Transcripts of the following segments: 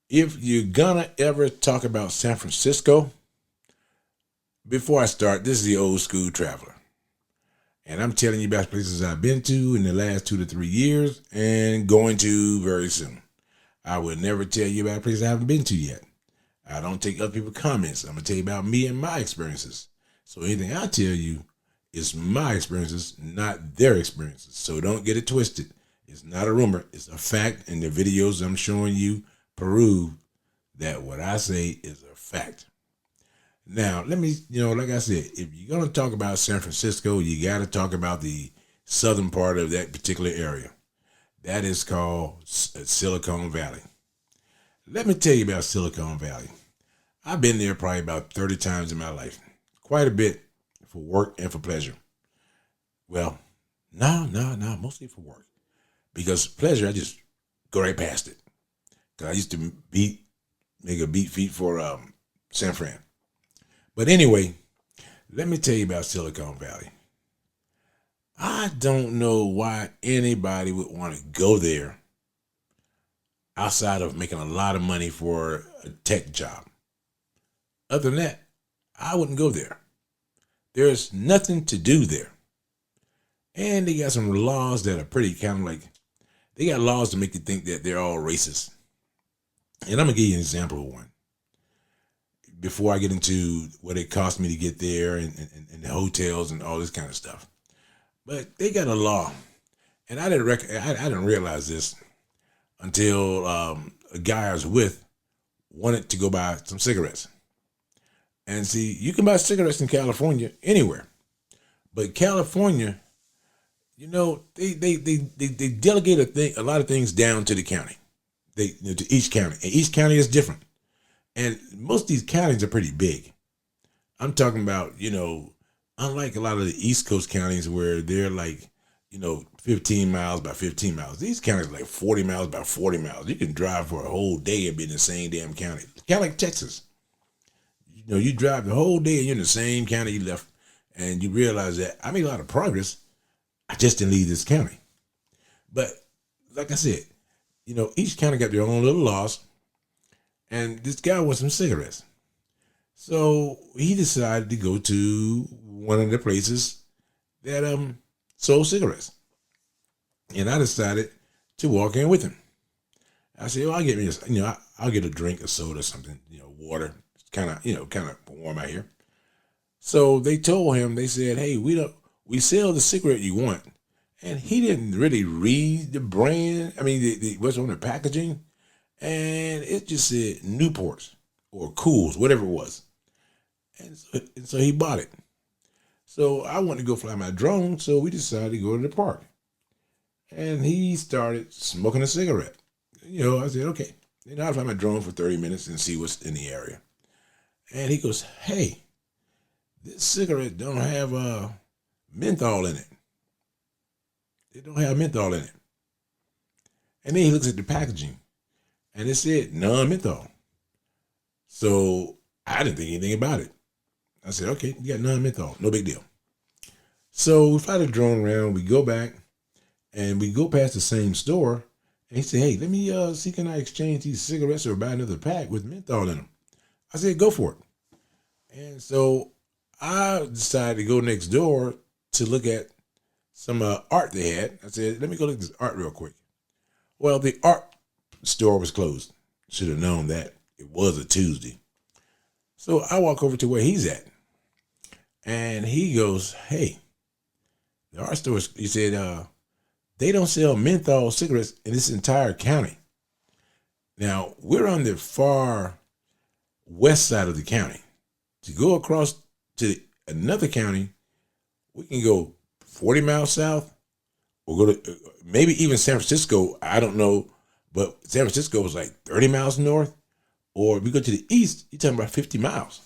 If you're gonna ever talk about San Francisco, before I start, this is the old school traveler. And I'm telling you about places I've been to in the last 2 to 3 years and going to very soon. I would never tell you about places I haven't been to yet. I don't take other people's comments. I'm gonna tell you about me and my experiences. So anything I tell you is my experiences, not their experiences. So don't get it twisted. It's not a rumor. It's a fact, and the videos I'm showing you prove that what I say is a fact. Now, let me, like I said, if you're going to talk about San Francisco, you got to talk about the southern part of that particular area. That is called Silicon Valley. Let me tell you about Silicon Valley. I've been there probably about 30 times in my life. Quite a bit for work and for pleasure. Well, no, mostly for work. Because pleasure, I just go right past it. Because I used to make a beat feet for San Fran. But anyway, let me tell you about Silicon Valley. I don't know why anybody would want to go there outside of making a lot of money for a tech job. Other than that, I wouldn't go there. There's nothing to do there. And they got some laws that are pretty kind of like, they got laws to make you think that they're all racist. And I'm going to give you an example of one. Before I get into what it cost me to get there and the hotels and all this kind of stuff. But they got a law. And I didn't realize this until a guy I was with wanted to go buy some cigarettes. And see, you can buy cigarettes in California anywhere. But California, they delegate a lot of things down to the county. To each county. And each county is different. And most of these counties are pretty big. I'm talking about, unlike a lot of the East Coast counties where they're like, 15 miles by 15 miles. These counties are like 40 miles by 40 miles. You can drive for a whole day and be in the same damn county. Kind of like Texas. You drive the whole day and you're in the same county you left. And you realize that I made a lot of progress. I just didn't leave this county. But like I said, each county got their own little laws. And this guy wants some cigarettes. So he decided to go to one of the places that sold cigarettes. And I decided to walk in with him. I said, well, I'll get me I'll get a drink, a soda, something, water. It's kind of warm out here. So they told him, they said, hey, we sell the cigarette you want. And he didn't really read the brand. I mean, what's on the packaging. And it just said Newports or Cools, whatever it was. And so he bought it. So I wanted to go fly my drone, so we decided to go to the park. And he started smoking a cigarette. I said, okay. I'll fly my drone for 30 minutes and see what's in the area. And he goes, hey, this cigarette don't have menthol in it. It don't have menthol in it. And then he looks at the packaging. And it said non-menthol. So I didn't think anything about it. I said, okay, you got non-menthol. No big deal. So we fly the drone around. We go back and we go past the same store. And he said, hey, let me see, can I exchange these cigarettes or buy another pack with menthol in them? I said, go for it. And so I decided to go next door to look at some art they had. I said, let me go look at this art real quick. Well, the art store was closed. Should have known that. It was a Tuesday. So I walk over to where he's at. And he goes, hey, the art store, he said, they don't sell menthol cigarettes in this entire county. Now, we're on the far west side of the county. To go across to another county, we can go 40 miles south or go to maybe even San Francisco. I don't know. But San Francisco was like 30 miles north. Or if we go to the east, you're talking about 50 miles.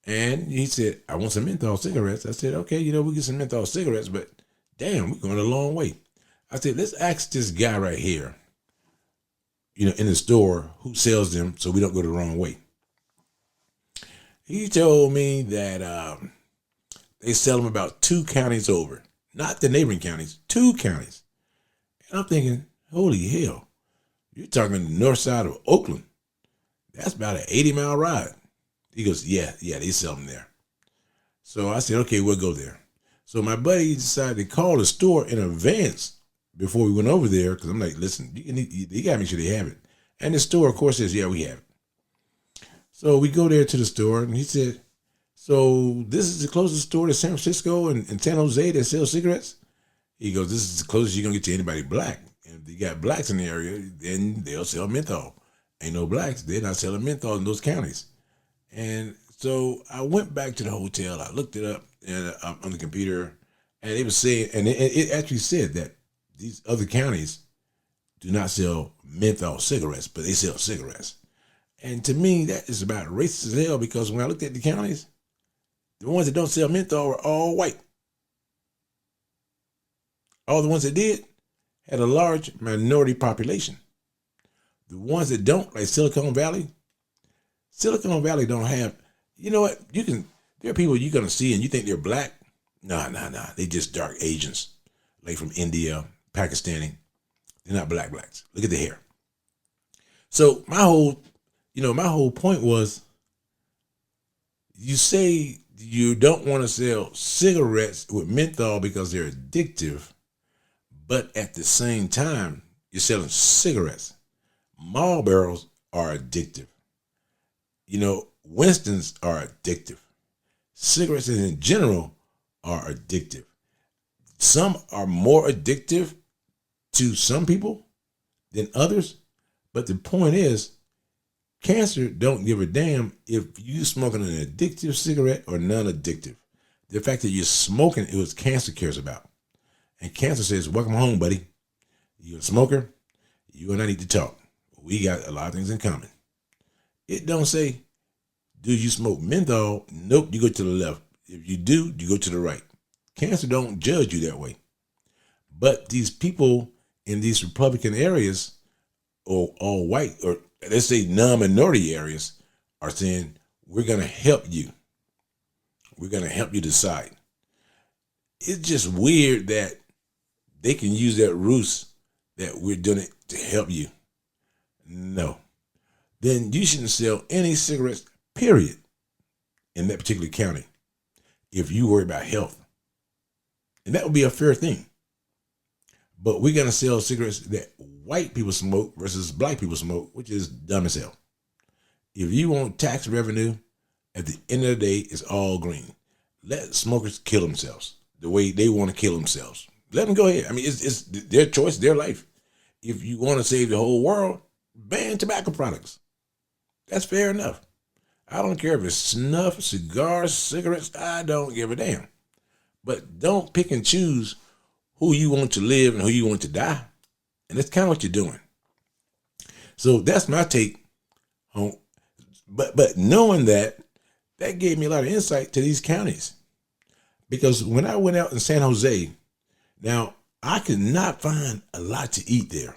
And he said, I want some menthol cigarettes. I said, okay, we'll get some menthol cigarettes, but damn, we're going a long way. I said, let's ask this guy right here, in the store who sells them so we don't go the wrong way. He told me that they sell them about 2 counties over. Not the neighboring counties, 2 counties. And I'm thinking, holy hell. You're talking the north side of Oakland. That's about an 80-mile ride. He goes, yeah, they sell them there. So I said, okay, we'll go there. So my buddy decided to call the store in advance before we went over there, because I'm like, listen, you got to make sure they have it. And the store, of course, says, yeah, we have it. So we go there to the store, and he said, so this is the closest store to San Francisco and San Jose that sells cigarettes? He goes, this is the closest you're going to get to anybody black. And if you got blacks in the area, then they'll sell menthol. Ain't no blacks, they're not selling menthol in those counties. And so I went back to the hotel. I looked it up on the computer, and it was saying, and it actually said that these other counties do not sell menthol cigarettes, but they sell cigarettes. And to me, that is about racist as hell, because when I looked at the counties, the ones that don't sell menthol were all white. All the ones that did had a large minority population. The ones that don't, like Silicon Valley don't have, you know what, there are people you're going to see and you think they're black. Nah. They just dark Asians, like from India, Pakistani. They're not blacks. Look at the hair. So my whole point was, you say you don't want to sell cigarettes with menthol because they're addictive, but at the same time, you're selling cigarettes. Marlboros are addictive. Winston's are addictive. Cigarettes in general are addictive. Some are more addictive to some people than others, but the point is, cancer don't give a damn if you smoking an addictive cigarette or non-addictive. The fact that you're smoking is what cancer cares about. And cancer says, welcome home, buddy. You're a smoker. You and I need to talk. We got a lot of things in common. It don't say, do you smoke menthol? Nope, you go to the left. If you do, you go to the right. Cancer don't judge you that way. But these people in these Republican areas, or all white, or let's say non-minority areas, are saying, we're going to help you. We're going to help you decide. It's just weird that they can use that ruse that we're doing it to help you. No. Then you shouldn't sell any cigarettes, period, in that particular county if you worry about health. And that would be a fair thing. But we're going to sell cigarettes that white people smoke versus black people smoke, which is dumb as hell. If you want tax revenue, at the end of the day, it's all green. Let smokers kill themselves the way they want to kill themselves. Let them go ahead. I mean, it's their choice, their life. If you want to save the whole world, ban tobacco products. That's fair enough. I don't care if it's snuff, cigars, cigarettes. I don't give a damn. But don't pick and choose who you want to live and who you want to die. And that's kind of what you're doing. So that's my take on, but knowing that gave me a lot of insight to these counties. Because when I went out in San Jose, now I could not find a lot to eat there.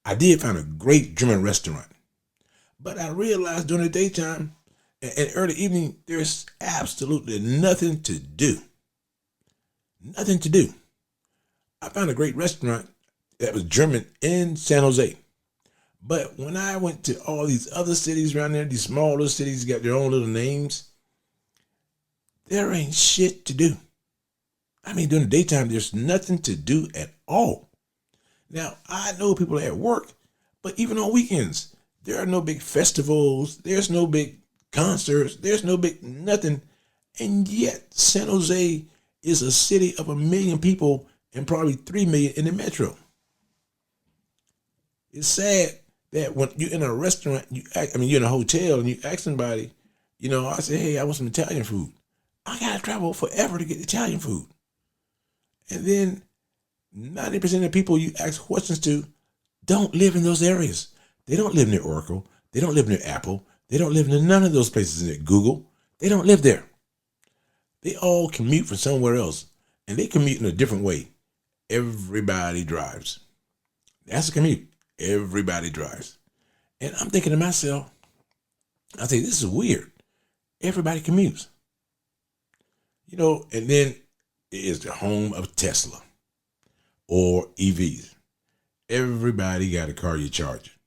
I did find a great German restaurant. But I realized during the daytime and early evening, there's absolutely nothing to do. Nothing to do. I found a great restaurant that was German in San Jose. But when I went to all these other cities around there, these small little cities got their own little names, there ain't shit to do. I mean, during the daytime, there's nothing to do at all. Now, I know people at work, but even on weekends, there are no big festivals, there's no big concerts, there's no big nothing. And yet, San Jose is a city of 1 million people and probably 3 million in the metro. It's sad that when you're in a restaurant, you're in a hotel and you ask somebody, I say, hey, I want some Italian food. I got to travel forever to get Italian food. And then 90% of the people you ask questions to don't live in those areas. They don't live near Oracle. They don't live near Apple. They don't live near none of those places near Google. They don't live there. They all commute from somewhere else. And they commute in a different way. Everybody drives. That's a commute. Everybody drives. And I'm thinking to myself, I say, this is weird. Everybody commutes. And then it is the home of Tesla or EVs. Everybody got a car you charge.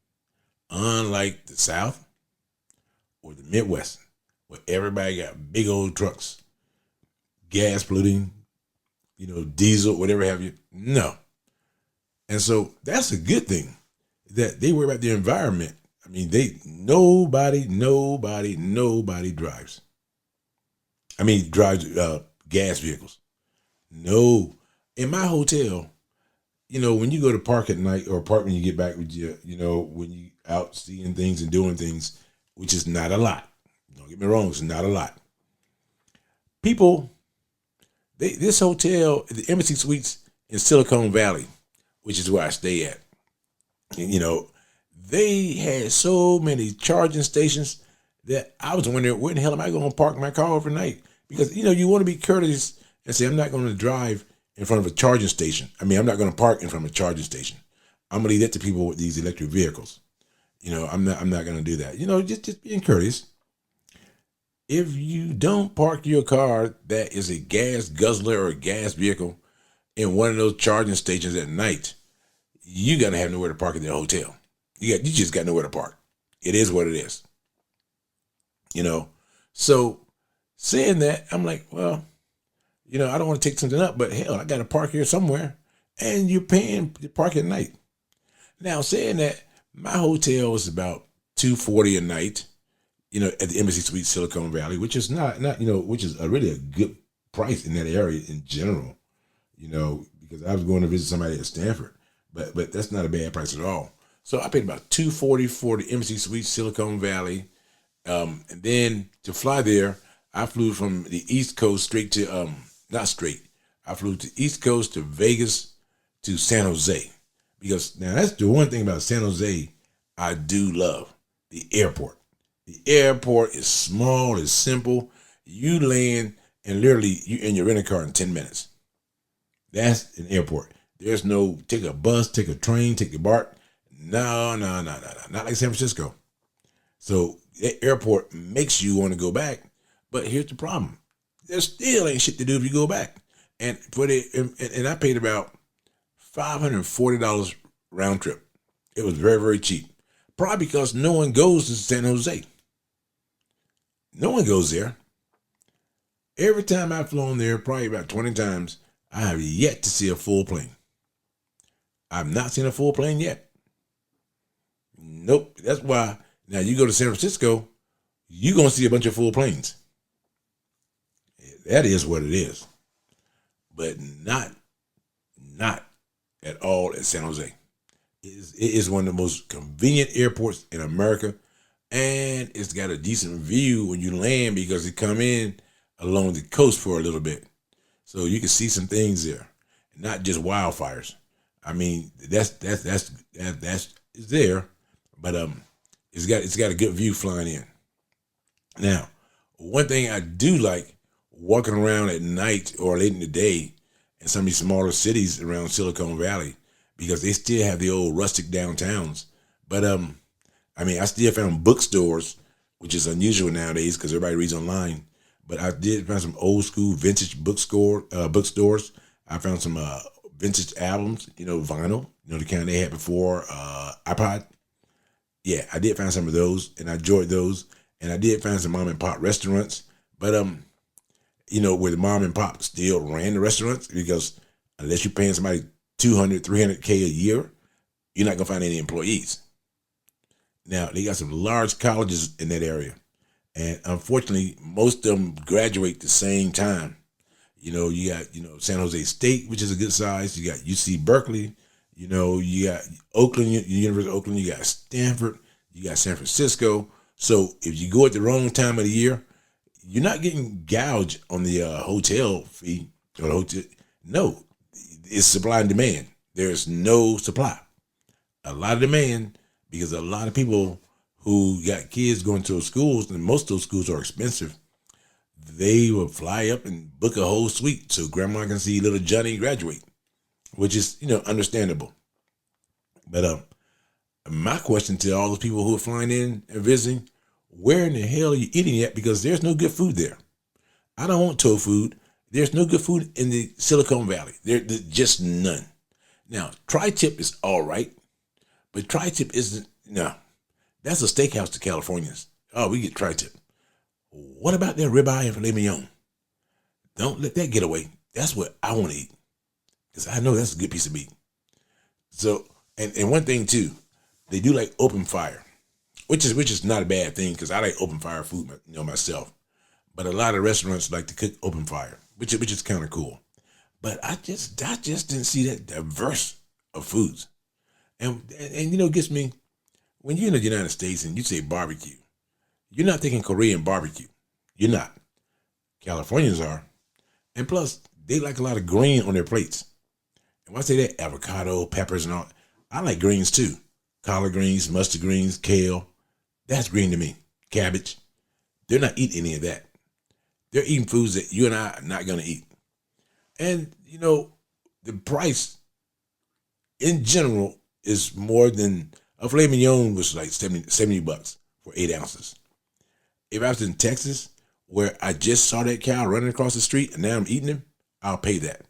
Unlike the South or the Midwest, where everybody got big old trucks, gas polluting, diesel, whatever have you. No. And so that's a good thing that they worry about the environment. I mean, nobody drives. Drives gas vehicles. No. In my hotel, when you go to park at night or park when you get back with you, when you out seeing things and doing things, which is not a lot. Don't get me wrong, it's not a lot. People, this hotel, the Embassy Suites in Silicon Valley, which is where I stay at, they had so many charging stations that I was wondering, where the hell am I going to park my car overnight? Because, you want to be courteous and say, I'm not going to drive in front of a charging station. I'm not going to park in front of a charging station. I'm going to leave that to people with these electric vehicles. I'm not going to do that. Just being courteous. If you don't park your car that is a gas guzzler or a gas vehicle in one of those charging stations at night, you got to have nowhere to park in the hotel. You just got nowhere to park. It is what it is. So saying that, I'm like, well, I don't want to take something up, but hell, I got to park here somewhere, and you're paying to park at night. Now, saying that, my hotel was about $240 a night, at the Embassy Suites Silicon Valley, which is which is really a good price in that area in general, because I was going to visit somebody at Stanford, but that's not a bad price at all. So I paid about $240 for the Embassy Suites Silicon Valley, and then to fly there, I flew from the East Coast straight to not straight. I flew to East Coast to Vegas to San Jose, because now that's the one thing about San Jose I do love: the airport. The airport is small, it's simple. You land and literally you in your rental car in 10 minutes. That's an airport. There's no take a bus, take a train, take a BART. No. Not like San Francisco. So that airport makes you want to go back. But here's the problem. There still ain't shit to do if you go back. And and I paid about $540 round trip. It was very, very cheap. Probably because no one goes to San Jose. No one goes there. Every time I've flown there, probably about 20 times, I have yet to see a full plane. I've not seen a full plane yet. Nope. That's why now you go to San Francisco, you're going to see a bunch of full planes. That is what it is. But not at all at San Jose. It is one of the most convenient airports in America, and it's got a decent view when you land because it come in along the coast for a little bit. So you can see some things there, not just wildfires. That's there, but it's got a good view flying in. Now, one thing I do like walking around at night or late in the day in some of these smaller cities around Silicon Valley, because they still have the old rustic downtowns. But I still found bookstores, which is unusual nowadays because everybody reads online. But I did find some old school vintage bookstores. I found some vintage albums, vinyl, the kind they had before iPod. Yeah, I did find some of those, and I enjoyed those. And I did find some mom and pop restaurants, but where the mom and pop still ran the restaurants, because unless you're paying somebody $200, $300K a year, you're not gonna find any employees. Now they got some large colleges in that area, and unfortunately, most of them graduate the same time. You got San Jose State, which is a good size. You got UC Berkeley. You got Oakland, University of Oakland. You got Stanford. You got San Francisco. So if you go at the wrong time of the year, you're not getting gouged on the hotel fee or the hotel. No, it's supply and demand. There's no supply. A lot of demand because a lot of people who got kids going to those schools, and most of those schools are expensive, they will fly up and book a whole suite so grandma can see little Johnny graduate, which is, understandable. But my question to all those people who are flying in and visiting, where in the hell are you eating at? Because there's no good food there. I don't want tofu food. There's no good food in the Silicon Valley. There's just none. Now, tri-tip is all right, but tri-tip isn't, no. That's a steakhouse to Californians. Oh, we get tri-tip. What about their ribeye and filet mignon? Don't let that get away. That's what I want to eat, because I know that's a good piece of meat. So, and one thing too, they do like open fire, which is not a bad thing, because I like open fire food, myself. But a lot of restaurants like to cook open fire, which is kind of cool. But I just didn't see that diverse of foods, and it gets me when you're in the United States and you say barbecue, you're not thinking Korean barbecue. You're not. Californians are, and plus they like a lot of green on their plates. And when I say that, avocado, peppers, and all, I like greens too. Collard greens, mustard greens, kale. That's green to me. Cabbage. They're not eating any of that. They're eating foods that you and I are not going to eat. And, the price in general is more than a filet mignon was like $70 for 8 ounces. If I was in Texas, where I just saw that cow running across the street and now I'm eating him, I'll pay that.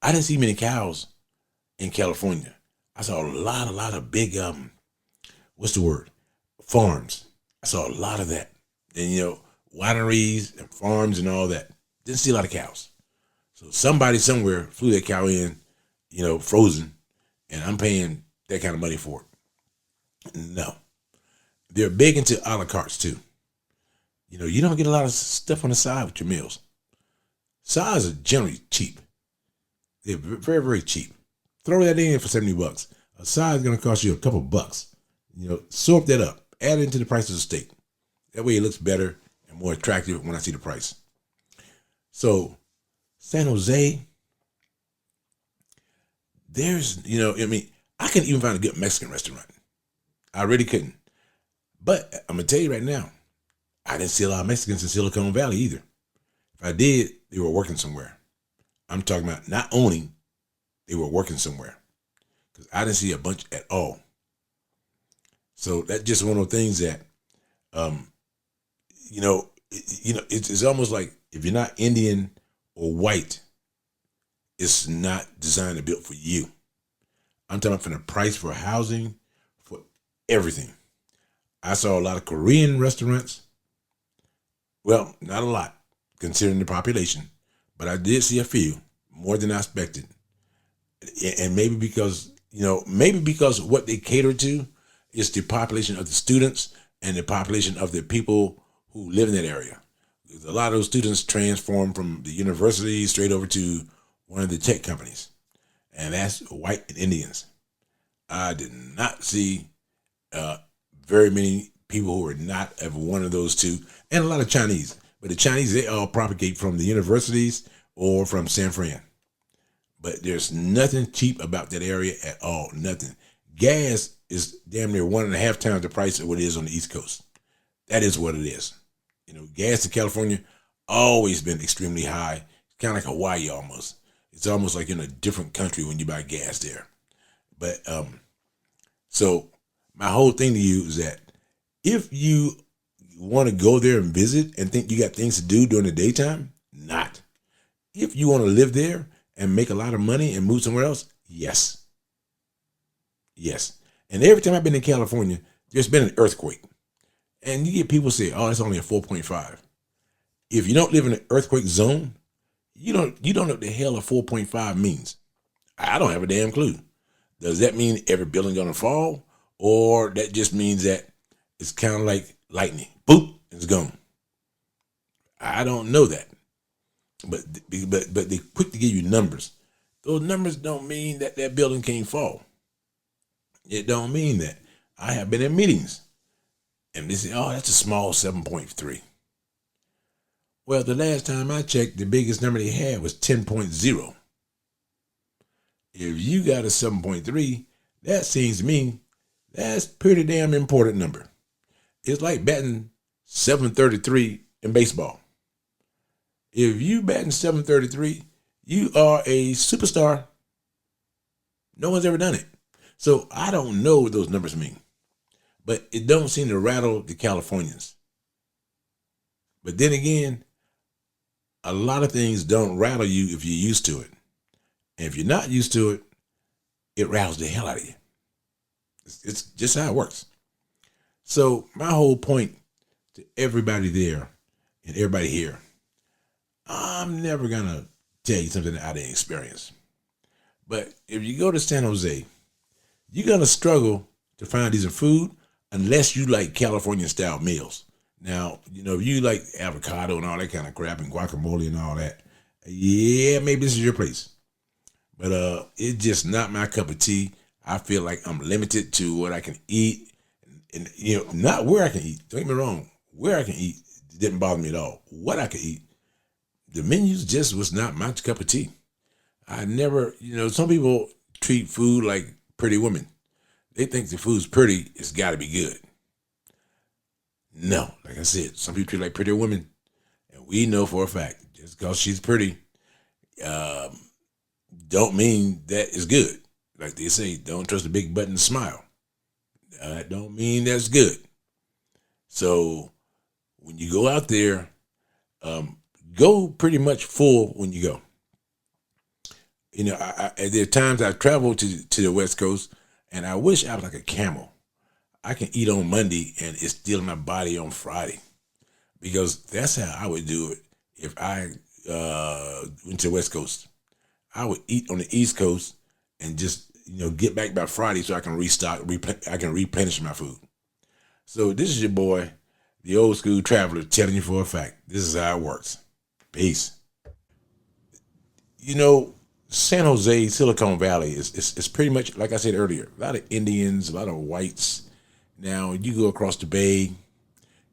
I didn't see many cows in California. I saw a lot of big, farms. I saw a lot of that. And, wineries and farms and all that. Didn't see a lot of cows. So somebody somewhere flew that cow in, frozen, and I'm paying that kind of money for it. No. They're big into a la cartes too. You don't get a lot of stuff on the side with your meals. Sides are generally cheap. They're very, very cheap. Throw that in for $70. A side is going to cost you a couple bucks. Soak that up. Add it into the price of the steak. That way it looks better and more attractive when I see the price. So, San Jose, there's, I couldn't even find a good Mexican restaurant. I really couldn't. But I'm going to tell you right now, I didn't see a lot of Mexicans in Silicon Valley either. If I did, they were working somewhere. I'm talking about not owning, they were working somewhere. Because I didn't see a bunch at all. So that's just one of those things that, it's almost like if you're not Indian or white, it's not designed and built for you. I'm talking about from the price for housing, for everything. I saw a lot of Korean restaurants. Well, not a lot, considering the population, but I did see a few, more than I expected. And maybe because what they cater to is the population of the students and the population of the people who live in that area. A lot of those students transform from the university straight over to one of the tech companies, and that's white and Indians. I did not see very many people who were not of one of those two, and a lot of Chinese. But the Chinese, they all propagate from the universities or from San Fran. But there's nothing cheap about that area at all, nothing. Gas is damn near 1.5 times the price of what it is on the East Coast. That is what it is. Gas in California always been extremely high, kind of like Hawaii almost. It's almost like in a different country when you buy gas there. But so my whole thing to you is that if you want to go there and visit and think you got things to do during the daytime, not. If you want to live there and make a lot of money and move somewhere else, yes. Yes. And every time I've been in California, there's been an earthquake. And you get people say, oh, it's only a 4.5. If you don't live in an earthquake zone, you don't know what the hell a 4.5 means. I don't have a damn clue. Does that mean every building gonna fall? Or that just means that it's kind of like lightning. Boop, it's gone. I don't know that. But they quick to give you numbers. Those numbers don't mean that building can't fall. It don't mean that. I have been in meetings and they say, oh, that's a small 7.3. Well, the last time I checked, the biggest number they had was 10.0. If you got a 7.3, that seems to me that's pretty damn important number. It's like batting 733 in baseball. If you batting 733, you are a superstar. No one's ever done it. So I don't know what those numbers mean. But it don't seem to rattle the Californians. But then again, a lot of things don't rattle you if you're used to it. And if you're not used to it, it rattles the hell out of you. It's just how it works. So my whole point to everybody there and everybody here, I'm never gonna tell you something that I didn't experience. But if you go to San Jose, you're gonna struggle to find decent food unless you like California style meals. Now, if you like avocado and all that kind of crap and guacamole and all that, yeah, maybe this is your place. But it's just not my cup of tea. I feel like I'm limited to what I can eat, and not where I can eat. Don't get me wrong, where I can eat didn't bother me at all. What I could eat, the menus just was not my cup of tea. I never, some people treat food like pretty women. They think the food's pretty, it's got to be good. No, like I said, some people treat like pretty women, and we know for a fact just because she's pretty, don't mean that is good. Like they say, don't trust a big button smile. That don't mean that's good. So when you go out there, go pretty much full when you go. There are times I've traveled to the West Coast, and I wish I was like a camel. I can eat on Monday, and it's still in my body on Friday, because that's how I would do it if I went to the West Coast. I would eat on the East Coast and just get back by Friday so I can restock. I can replenish my food. So this is your boy, the old school traveler, telling you for a fact this is how it works. Peace. San Jose, Silicon Valley is pretty much, like I said earlier, a lot of Indians, a lot of whites. Now, you go across the bay,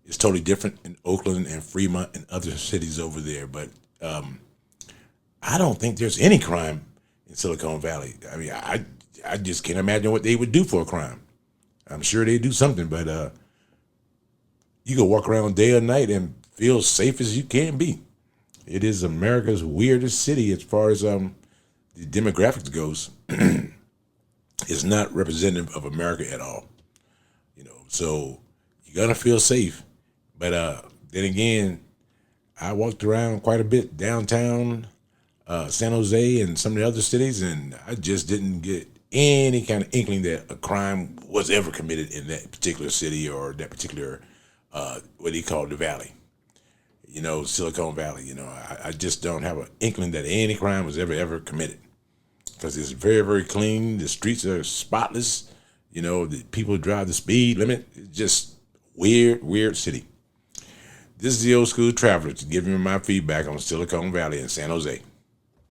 it's totally different in Oakland and Fremont and other cities over there. But I don't think there's any crime in Silicon Valley. I mean, I just can't imagine what they would do for a crime. I'm sure they do something, but you can walk around day or night and feel safe as you can be. It is America's weirdest city as far as the demographics goes. It's not representative of America at all. So you're gonna feel safe. But then again, I walked around quite a bit downtown San Jose and some of the other cities, and I just didn't get any kind of inkling that a crime was ever committed in that particular city or that particular what do you call it, the valley. Silicon Valley. I just don't have an inkling that any crime was ever committed, because it's very, very clean. The streets are spotless. The people drive the speed limit. It's just weird city. This is the Old School Traveler, to give you my feedback on Silicon Valley and San Jose.